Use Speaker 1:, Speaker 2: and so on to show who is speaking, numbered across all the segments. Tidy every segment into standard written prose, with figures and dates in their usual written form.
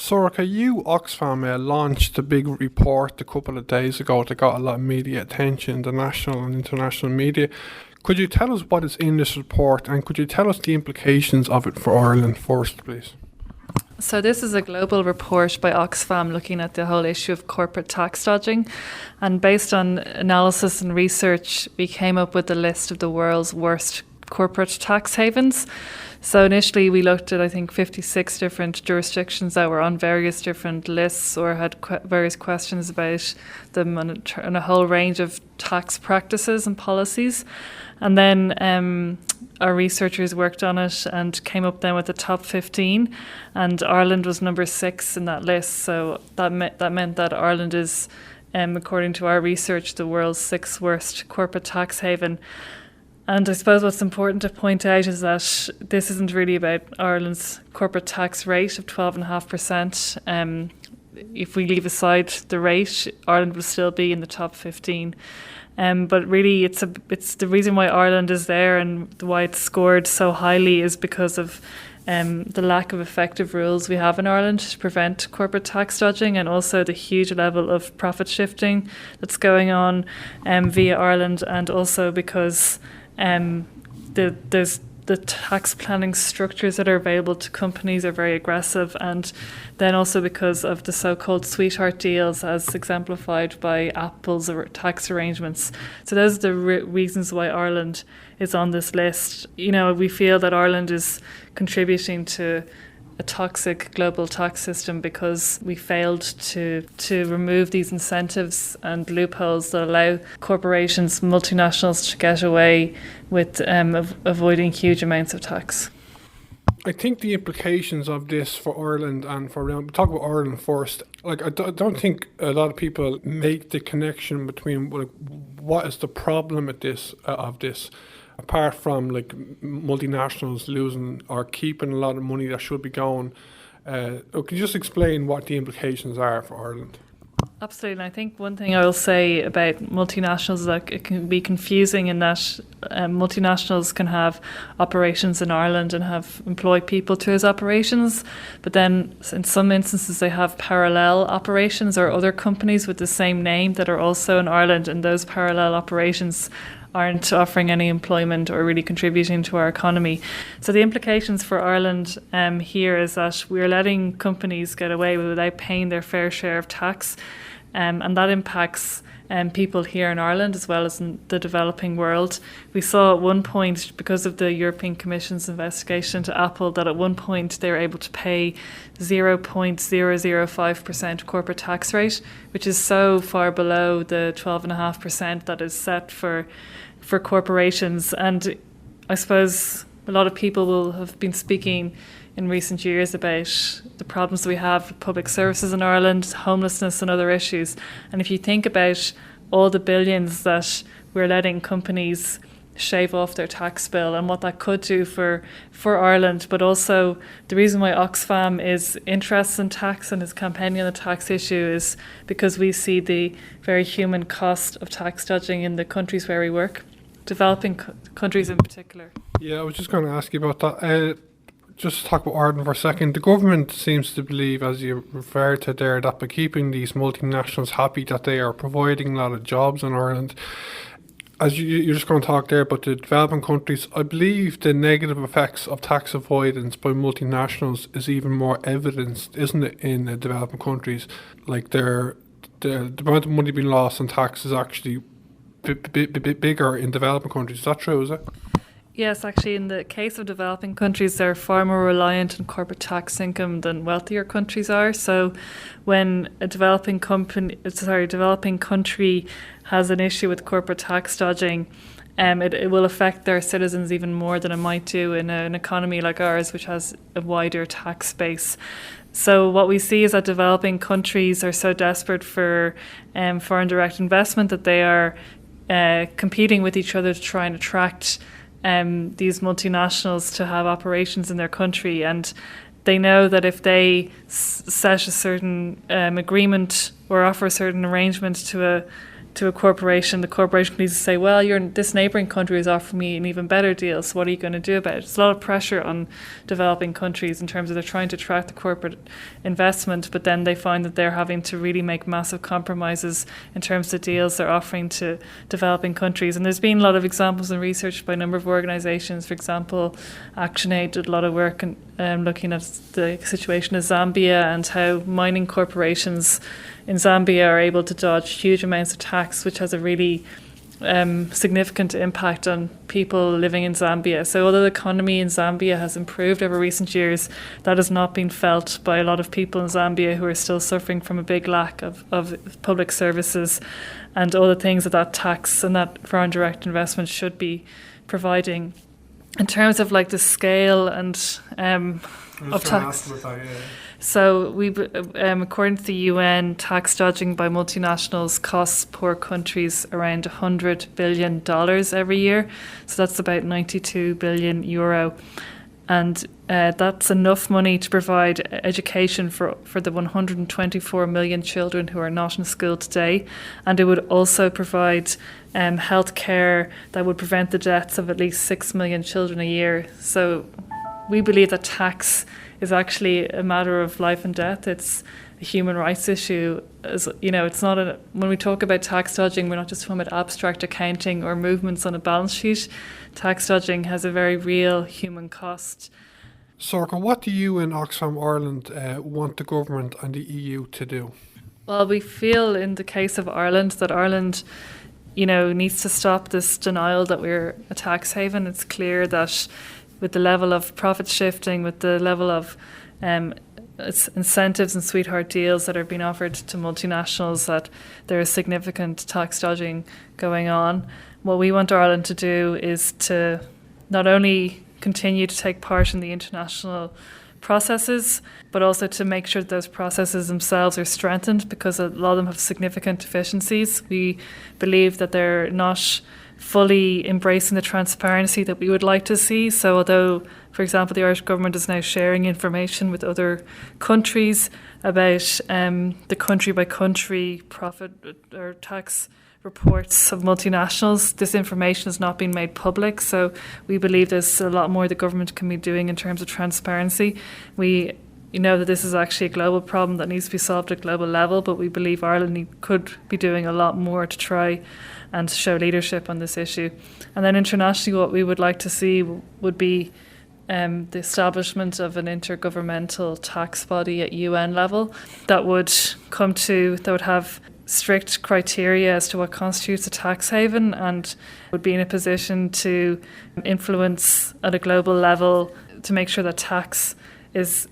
Speaker 1: Sorcha, you Oxfam launched a big report a couple of days ago that got a lot of media attention, the national and international media. Could you tell us what is in this report, and could you tell us the implications of it for Ireland first, please?
Speaker 2: So this is a global report by Oxfam looking at the whole issue of corporate tax dodging. And based on analysis and research, we came up with a list of the world's worst corporate tax havens. So initially we looked at, I think, 56 different jurisdictions that were on various different lists or had various questions about them on a whole range of tax practices and policies. And then our researchers worked on it and came up then with the top 15, and Ireland was number 6 in that list. So that meant that Ireland is, according to our research, the world's 6th worst corporate tax haven. And I suppose what's important to point out is that this isn't really about Ireland's corporate tax rate of 12.5%. If we leave aside the rate, Ireland will still be in the top 15. But really, it's the reason why Ireland is there and why it's scored so highly is because of the lack of effective rules we have in Ireland to prevent corporate tax dodging, and also the huge level of profit shifting that's going on via Ireland, and also because there's the tax planning structures that are available to companies are very aggressive, and then also because of the so-called sweetheart deals as exemplified by Apple's tax arrangements. So those are the reasons why Ireland is on this list. You know, we feel that Ireland is contributing to a toxic global tax system because we failed to remove these incentives and loopholes that allow corporations, multinationals, to get away with avoiding huge amounts of tax.
Speaker 1: I think the implications of this for Ireland and for around, talk about Ireland first. Like, I don't think a lot of people make the connection between what is the problem with this of this. Apart from like multinationals losing or keeping a lot of money that should be going, could you just explain what the implications are for Ireland?
Speaker 2: Absolutely. And I think one thing I will say about multinationals is that it can be confusing in that multinationals can have operations in Ireland and have employed people to those operations, but then in some instances they have parallel operations or other companies with the same name that are also in Ireland, and those parallel operations aren't offering any employment or really contributing to our economy. So the implications for Ireland here is that we're letting companies get away without paying their fair share of tax, and that impacts people here in Ireland as well as in the developing world. We saw at one point, because of the European Commission's investigation into Apple, that at one point they were able to pay 0.005% corporate tax rate, which is so far below the 12.5% that is set for corporations. And I suppose a lot of people will have been speaking in recent years about the problems we have with public services in Ireland, homelessness and other issues. And if you think about all the billions that we're letting companies shave off their tax bill and what that could do for Ireland, but also the reason why Oxfam is interested in tax and is campaigning on the tax issue is because we see the very human cost of tax dodging in the countries where we work, developing countries in particular.
Speaker 1: Yeah, I was just going to ask you about that. Just talk about Ireland for a second. The government seems to believe, as you referred to there, that by keeping these multinationals happy, that they are providing a lot of jobs in Ireland. As you're just going to talk there about the developing countries, I believe the negative effects of tax avoidance by multinationals is even more evidenced, isn't it, in the developing countries? Like the amount of money being lost on tax is actually bigger in developing countries. Is that true, is it?
Speaker 2: Yes, actually, in the case of developing countries, they're far more reliant on corporate tax income than wealthier countries are. So when a developing country has an issue with corporate tax dodging, it will affect their citizens even more than it might do in an economy like ours, which has a wider tax base. So what we see is that developing countries are so desperate for foreign direct investment that they are competing with each other to try and attract these multinationals to have operations in their country, and they know that if they set a certain agreement or offer a certain arrangement to to a corporation, the corporation needs to say, well, this neighbouring country is offering me an even better deal, so what are you going to do about it? There's a lot of pressure on developing countries in terms of they're trying to attract the corporate investment, but then they find that they're having to really make massive compromises in terms of deals they're offering to developing countries. And there's been a lot of examples and research by a number of organisations. For example, ActionAid did a lot of work looking at the situation of Zambia and how mining corporations in Zambia are able to dodge huge amounts of tax, which has a really significant impact on people living in Zambia. So although the economy in Zambia has improved over recent years, that has not been felt by a lot of people in Zambia who are still suffering from a big lack of public services and all the things that tax and that foreign direct investment should be providing. In terms of like the scale and of tax. So according to the UN, tax dodging by multinationals costs poor countries around $100 billion every year. So that's about €92 billion. And that's enough money to provide education for the 124 million children who are not in school today. And it would also provide health care that would prevent the deaths of at least 6 million children a year. So we believe that tax is actually a matter of life and death. It's a human rights issue. It's not when we talk about tax dodging, we're not just talking about abstract accounting or movements on a balance sheet. Tax dodging has a very real human cost.
Speaker 1: Sorcha, what do you in Oxfam Ireland want the government and the EU to do?
Speaker 2: Well, we feel in the case of Ireland that Ireland, needs to stop this denial that we're a tax haven. It's clear that with the level of profit shifting, with the level of incentives and sweetheart deals that are being offered to multinationals, that there is significant tax dodging going on. What we want Ireland to do is to not only continue to take part in the international processes, but also to make sure that those processes themselves are strengthened, because a lot of them have significant deficiencies. We believe that they're not fully embracing the transparency that we would like to see. So although, for example, the Irish government is now sharing information with other countries about the country-by-country profit or tax reports of multinationals, this information has not been made public. So we believe there's a lot more the government can be doing in terms of transparency. We know that this is actually a global problem that needs to be solved at global level, but we believe Ireland could be doing a lot more to try and show leadership on this issue. And then internationally, what we would like to see would be the establishment of an intergovernmental tax body at UN level that would have strict criteria as to what constitutes a tax haven and would be in a position to influence at a global level to make sure that tax is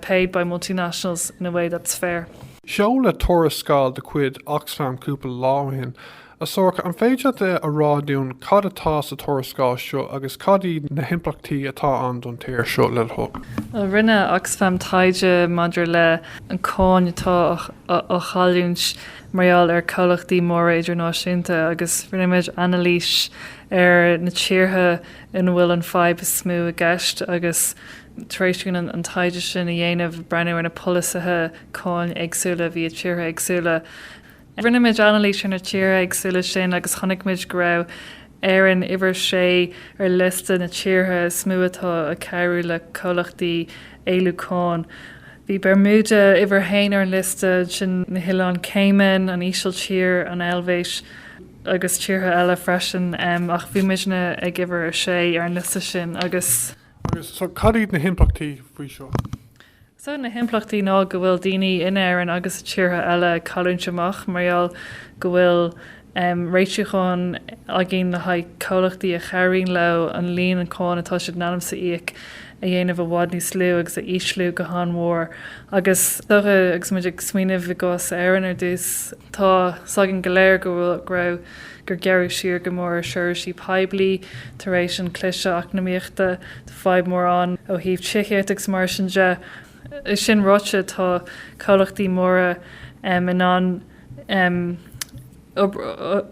Speaker 2: paid by multinationals in a way that's fair.
Speaker 1: Seola Torrescal de Quid Oxfam Cúpla Láin a Sorcha an féidir de a rádiún cad atá sa Torrescal seo agus cadí na himplachtaí atá an don tíir seo le thug.
Speaker 2: Rinne Oxfam taide maidir le an cáin atá ó chailúint marall colachtaí móra idirnáisiúnta agus rinneid analís na tíortha in bhfuil an feib smú a gceist agus tréisiún an taide sin a dhéanamh breanú ar na polisathe cáin agsúla bhí tíortha agsúla. Rinneid analís na tíortha agsúla sin agus chonigmid go raibh éireann ibar sé ar lista na tíortha smú atá a ceirú le colachtaí éilúcháin. Bhí Bermuda ibar hain ar lista sin na Hileán Cayman, an Íseal Tír, an Elvéis agus tíortha eile freisin ach bhí misna ag ibar sé ar an lista sin agus
Speaker 1: so cadí na himplachtaí faoi seo.
Speaker 2: So na himplachtaí ná go bhfuil daoine in éireann agus tíortha eile cailúint amach marall go bhfuil réitiúcháin a gin na haid colachtaí a chairíonn le an líon an cáin atá siad nám sa íoc a dhéanamh a bhád níos lú agus a íslú go hámhór agus tucha agus muidir smaoineh i gás éireann ar dús tá sagin go léir go bhfuil raibh gur gearú siar go mór seir sí peblií tar éis an clise eacnamaíochta de feidh mór an ó híomh tíchéiteach mar sin de. Is sin ráite tá colachtaí móra in an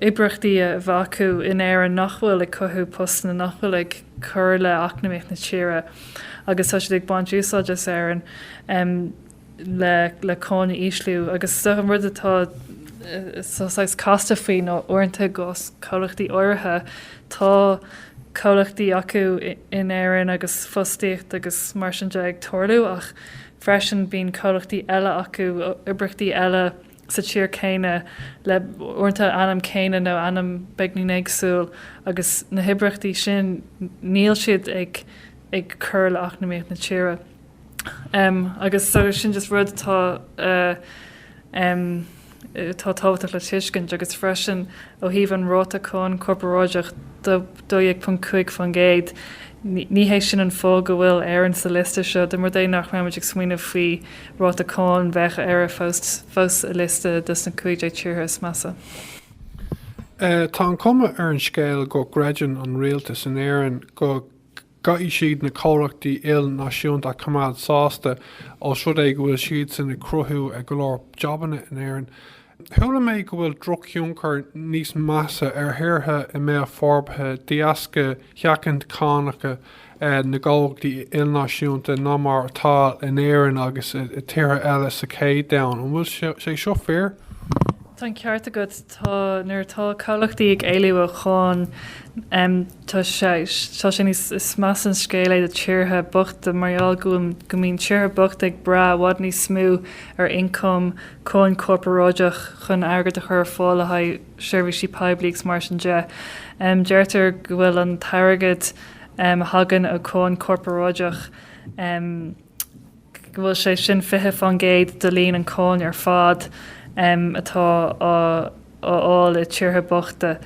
Speaker 2: ibrachtaí a bhacu in éireann nachhfuil ag cothú post na nachhfuil ag chur le eacnamaíocht na tíre agus tá siad ag baint úsáid éireann le cáin íslú agus sto an rud atá sosáis casta faoin nó uanta gos cholachtaí áirithe tá cholachtaí acu in éireann agus fostaíocht agus mar sin ag toirliú ach freisin bín cholachtaí eile acu ibrachtaí eile sa tír céine le uanta anam céine nó anam beagní éagsúil agus na hibrachtaí sin níl siad ag chur le ach na méid na tíre. Agus so sin just rud tá tábhaach le tuiscint agus freisin ó híomh an ráta chun corparáideach do 2.5 fan géad. Ní hééis sin an fó go bhfuil éann sa lista seo, de mar dé nach raimiid ag smuoine faoi ráta cáin bheitcha ar fós a lista dus na cuid ag tíortha massa.
Speaker 1: Tá an cuma ar an scéil go greideann an rialtas in éireann go gaí siad na cólachtaí náisiúnta a cumad sásta ó siúd é go bhfuil siad san na cruthú ag go leor jobanna in éireann. Thula méid go bhfuil drogthúncar níos massa ar thirthe I mé forbathe diasca cheacant cánacha na gáilachtaí ilnáisiúnta ná mar atá in éireann agus I tíortha eile sa céad domhan. An bhfuil sé seo fair?
Speaker 2: Tá ceart agad tá nuair tá cholachtaí ag éiliú cháin tá sin is más an scéile de tíortha bochta marall go mín tíortha bocht ag bra bhd ní smú ar income chun corparáideach chun agad a chur fáil a seirbhísí poiblíochs mar sin de. Deirtar go bhfuil an tairgad hagan a chun corparáideach go bhfuil sé sin fithe fan géad do líon an cáin ar fad atá áil I tíortha bochta.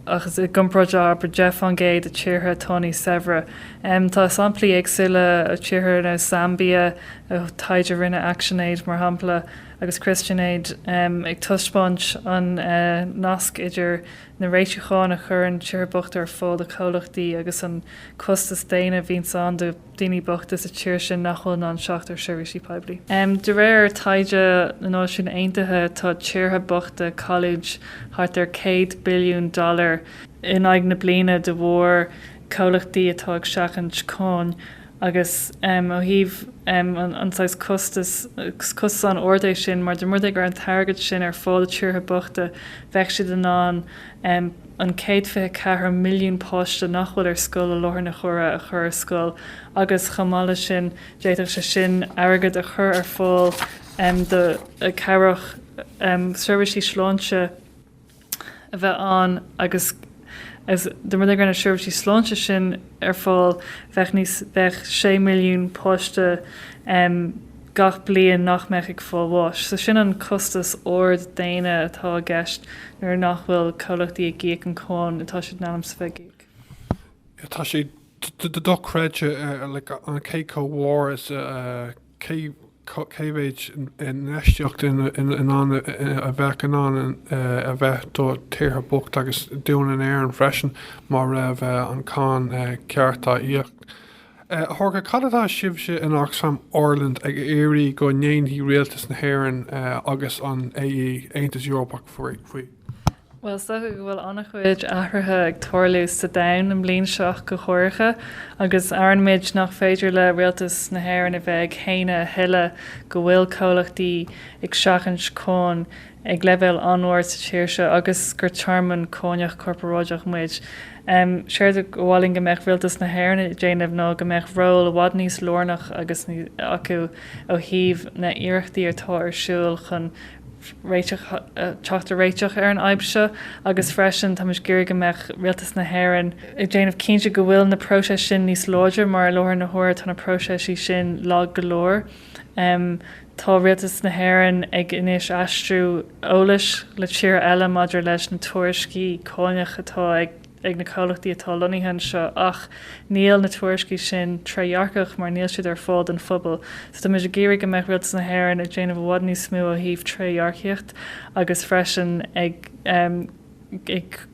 Speaker 2: Agus I gomráide aber Jeff an géad a tíortha Tony Severa. Tá samplaí agsúile a tíortha na Zambia a taidir rinne ActionAid mar hampla agus ChristianAid ag tuspáint an nasc idir na réiteáin a chur an tíortha bochta ar fáil a cholachtaí agus an costas déine bhín san do daoine bochtas a tíir sin nachholn an seachtar seirbhísí poiblí. De réir taide na náisiún aontaithe tá tíortha bochta college thart ar $100 billion in aig na bliana de bhór cholachtaí atá ag seachant cáin agus ó híomh anáis costas an ordéis sin mar de muir ag ar an targad sin ar fáil tíortha bochta bheith siad an an 154 milliún poiste nachhfuil ar scoil a láthair na chura a chur scoil agus chamála sin déidir se sin agad a chur ar fáil de cearach seirbhísí sláinte a bheith an agus as de mar gona seirbhísí sláinte sin ar fáil bheith 6 milliún poiste gach bliain nach meich ag fáilháis. So sin an costas ord daine atá a gceist nuair nach bhfuil cholachtaí ag géic an cáin atá siad nálam sa bheith géic.
Speaker 1: Tá sé dochreide an céco mhór is céhhéid in neisteocht in a bheith an a bheith do tíortha bocht agus dúin in éireann freisin mar raibh an cáin ceartá íocht. Thorcha cadtá sibse in Oxfam Ireland ag éirí go néonhí rialtas na hÉireann agus an Aontas Eorpach faoi.
Speaker 2: Well, so go bhfuil annach chuid athraithe ag toirliú sa dain am líon seach go chóircha agus airnmid nach féidir le rialtas na hÉireann a bheith chéine heile go bhfuil cholachtaí ag seachant cáin ag leibhéil anmhar sa tíirse agus gur tearmann cóineach corparáideach muid. Séir go bháling go mbeadh rialtas na hÉireann déanamh ná go mbeadh ról a bhd níos lornach agus acu ó híomh na iarechtaí atá ar siúil chun teachta réiteach ar an aibse agus freisin tá is gur go mbeadh rialtas na hÉireann ag déanamh cinnte go bhfuil na próiseas sin níos láidir mar leir na háir tána próiseasí sin lá go leor. Tá rialtas na hÉireann ag inis astrú eolais le tír eile maidir leis na tuairiscí cóineach atá ag na cholachtaí atá loníthe seo ach níl na tuairiscí sin tréarcach mar níl siad ar fád an phobal. So tá muid géirí go mbeadh rialtas na hÉireann ag déanamh bhd níos smú a híomh tréarchaíocht agus freisin ag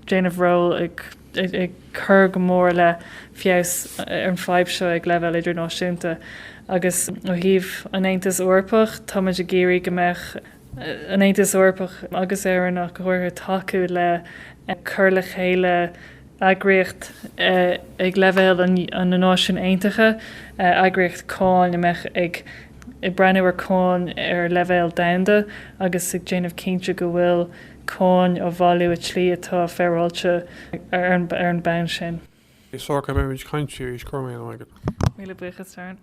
Speaker 2: déanamh ról ag chur go mór le fios ar an fhadhb seo ag leibhéil idirnáisiúnta agus ó híomh an Aontas Eorpach tá muid géirí go mbeadh an Aontas Eorpach agus éireannach go háirtha taú le chur le chéile agriocht ag leibhéil an na náisiún aontaithe agriocht cáin a meich ag I breanú ar cóin ar levéil damda agus ag déanamh cinnte go bhfuil cóin ó bháilú a tlí atá fearáilte ar an bean sin.
Speaker 1: Sorcha mé muid caiintú is cruméil aige.
Speaker 2: Míle buchas tarn.